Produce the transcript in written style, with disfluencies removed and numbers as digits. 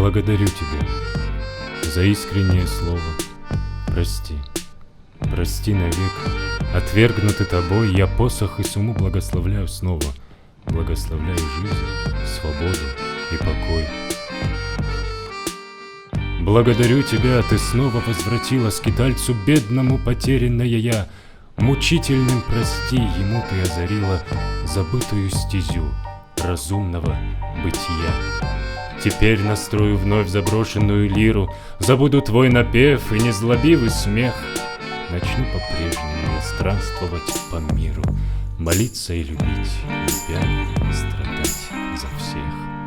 Благодарю тебя за искреннее слово. Прости, прости навек. Отвергнутый тобой, я посох и сумму благословляю снова. Благословляю жизнь, свободу и покой. Благодарю тебя, ты снова возвратила скитальцу бедному потерянное я. Мучительным прости, ему ты озарила забытую стезю разумного бытия. Теперь настрою вновь заброшенную лиру, забуду твой напев и незлобивый смех. Начну по-прежнему странствовать по миру, молиться и любить, любя и страдать за всех.